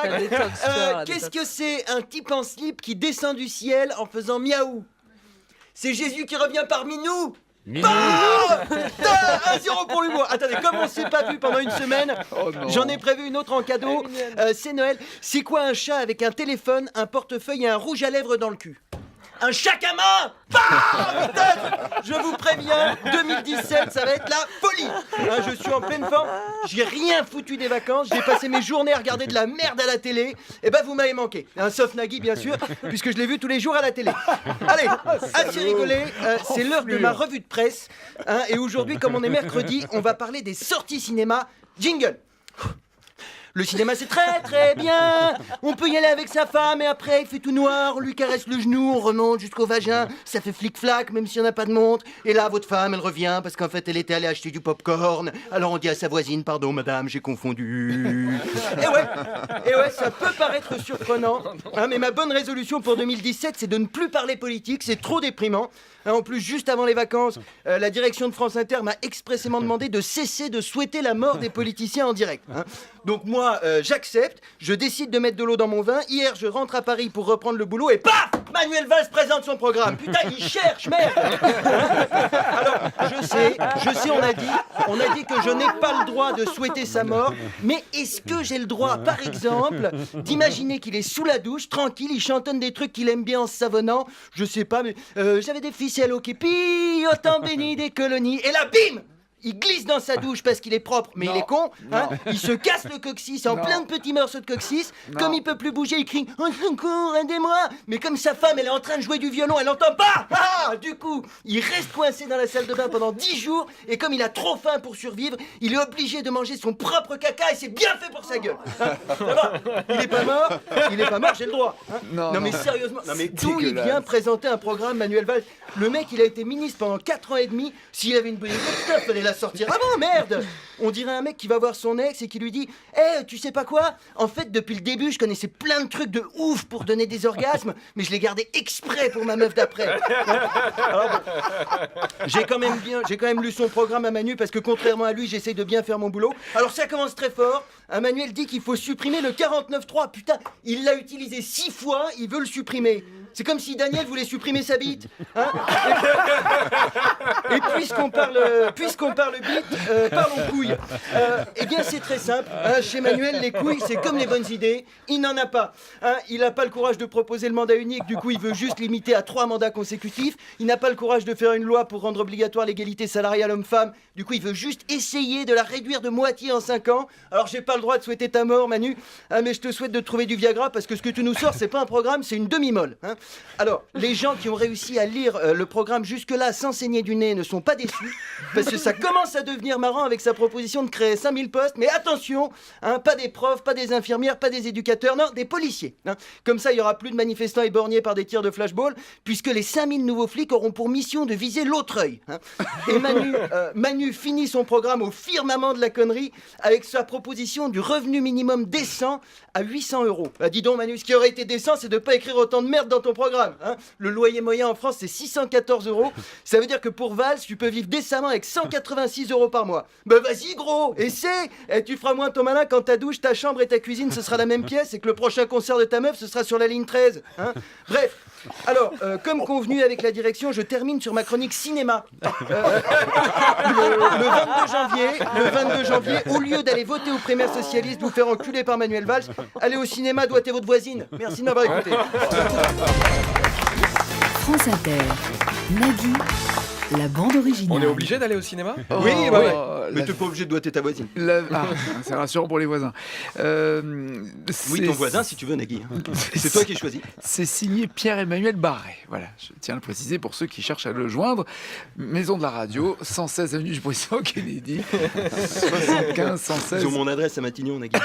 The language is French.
Jacques. Qu'est-ce que c'est un type en slip qui descend du ciel en faisant miaou? C'est Jésus qui revient parmi nous. Bah putain, 1-0 pour l'humour. Attendez, comme on s'est pas vu pendant une semaine, j'en ai prévu une autre en cadeau. C'est Noël. C'est quoi un chat avec un téléphone, un portefeuille et un rouge à lèvres dans le cul? Un chac à main. Bah putain, je vous préviens, 2017, ça va être la folie. Hein, je suis en pleine forme. J'ai rien foutu des vacances. J'ai passé mes journées à regarder de la merde à la télé. Et ben vous m'avez manqué. Hein, sauf Nagui, bien sûr, puisque je l'ai vu tous les jours à la télé. Allez, assez rigolé. C'est l'heure de ma revue de presse. Hein, et aujourd'hui, comme on est mercredi, on va parler des sorties cinéma. Jingle. Le cinéma c'est très très bien. On peut y aller avec sa femme et après il fait tout noir, on lui caresse le genou, on remonte jusqu'au vagin, ça fait flic-flac même si on n'a pas de montre. Et là votre femme elle revient parce qu'en fait elle était allée acheter du popcorn. Alors on dit à sa voisine pardon madame j'ai confondu. Et ouais ça peut paraître surprenant, hein, mais ma bonne résolution pour 2017 c'est de ne plus parler politique, c'est trop déprimant. En plus, juste avant les vacances, la direction de France Inter m'a expressément demandé de cesser de souhaiter la mort des politiciens en direct. Hein. Donc moi, j'accepte, je décide de mettre de l'eau dans mon vin. Hier, je rentre à Paris pour reprendre le boulot et paf, Manuel Valls présente son programme. Putain, il cherche, merde. Alors, je sais, on a dit que je n'ai pas le droit de souhaiter sa mort, mais est-ce que j'ai le droit, par exemple, d'imaginer qu'il est sous la douche, tranquille, il chantonne des trucs qu'il aime bien en se savonnant, je sais pas, mais j'avais des ficelles au képi, autant béni des colonies, et là, bim! Il glisse dans sa douche parce qu'il est propre, mais il est con. Hein, il se casse le coccyx en plein de petits morceaux de coccyx. Comme il peut plus bouger, il crie « Au secours, aidez-moi !» Mais comme sa femme, elle est en train de jouer du violon, elle n'entend pas. Du coup, il reste coincé dans la salle de bain pendant 10 jours. Et comme il a trop faim pour survivre, il est obligé de manger son propre caca et c'est bien fait pour sa gueule. Hein, ça va, il est pas mort, j'ai le droit. Hein. Non mais sérieusement, d'où il vient présenter un programme, Manuel Valls? Le mec, il a été ministre pendant 4 ans et demi. S'il avait une bonne idée, il fallait la sortir avant, merde. On dirait un mec qui va voir son ex et qui lui dit « Hey, tu sais pas quoi? En fait, depuis le début, je connaissais plein de trucs de ouf pour donner des orgasmes, mais je les gardais exprès pour ma meuf d'après. » Alors bon, j'ai quand même lu son programme à Manu parce que contrairement à lui, j'essaye de bien faire mon boulot. Alors ça commence très fort. Manuel dit qu'il faut supprimer le 49.3. Putain, il l'a utilisé 6 fois, il veut le supprimer. C'est comme si Daniel voulait supprimer sa bite. Hein, et puisqu'on parle bite, parlons couilles. Eh bien, c'est très simple. Hein, chez Manuel, les couilles, c'est comme les bonnes idées. Il n'en a pas. Hein, il n'a pas le courage de proposer le mandat unique. Du coup, il veut juste limiter à 3 mandats consécutifs. Il n'a pas le courage de faire une loi pour rendre obligatoire l'égalité salariale homme-femme. Du coup, il veut juste essayer de la réduire de moitié en 5 ans. Alors, j'ai pas le droit de souhaiter ta mort, Manu. Hein, mais je te souhaite de trouver du Viagra parce que ce que tu nous sors, c'est pas un programme, c'est une demi-molle. Hein. Alors, les gens qui ont réussi à lire le programme jusque-là sans saigner du nez ne sont pas déçus, parce que ça commence à devenir marrant avec sa proposition de créer 5000 postes, mais attention, hein, pas des profs, pas des infirmières, pas des éducateurs, non, des policiers. Hein. Comme ça, il n'y aura plus de manifestants éborgnés par des tirs de flashball, puisque les 5000 nouveaux flics auront pour mission de viser l'autre œil. Hein. Et Manu finit son programme au firmament de la connerie avec sa proposition du revenu minimum décent à 800 €. Bah, dis donc, Manu, ce qui aurait été décent, c'est de ne pas écrire autant de merde dans ton programme. Hein. Le loyer moyen en France, c'est 614 €. Ça veut dire que pour Valls, tu peux vivre décemment avec 186 € par mois. Bah vas-y, gros, essaie. Et tu feras moins ton malin quand ta douche, ta chambre et ta cuisine, ce sera la même pièce et que le prochain concert de ta meuf, ce sera sur la ligne 13. Hein. Bref. Alors, comme convenu avec la direction, je termine sur ma chronique cinéma. Le 22 janvier, au lieu d'aller voter aux primaires socialistes, vous faire enculer par Manuel Valls, allez au cinéma, doigtez votre voisine. Merci de m'avoir écouté. France Inter, Nagui, la bande originale. On est obligé d'aller au cinéma? Oui, mais t'es pas obligé de doigter ta voisine. C'est rassurant pour les voisins. Oui, ton voisin, si tu veux, Nagui. C'est toi qui choisis. C'est signé Pierre-Emmanuel Barré. Voilà, je tiens à le préciser pour ceux qui cherchent à le joindre. Maison de la radio, 116 avenue du Président Kennedy, 75 116. Ils ont mon adresse à Matignon, Nagui.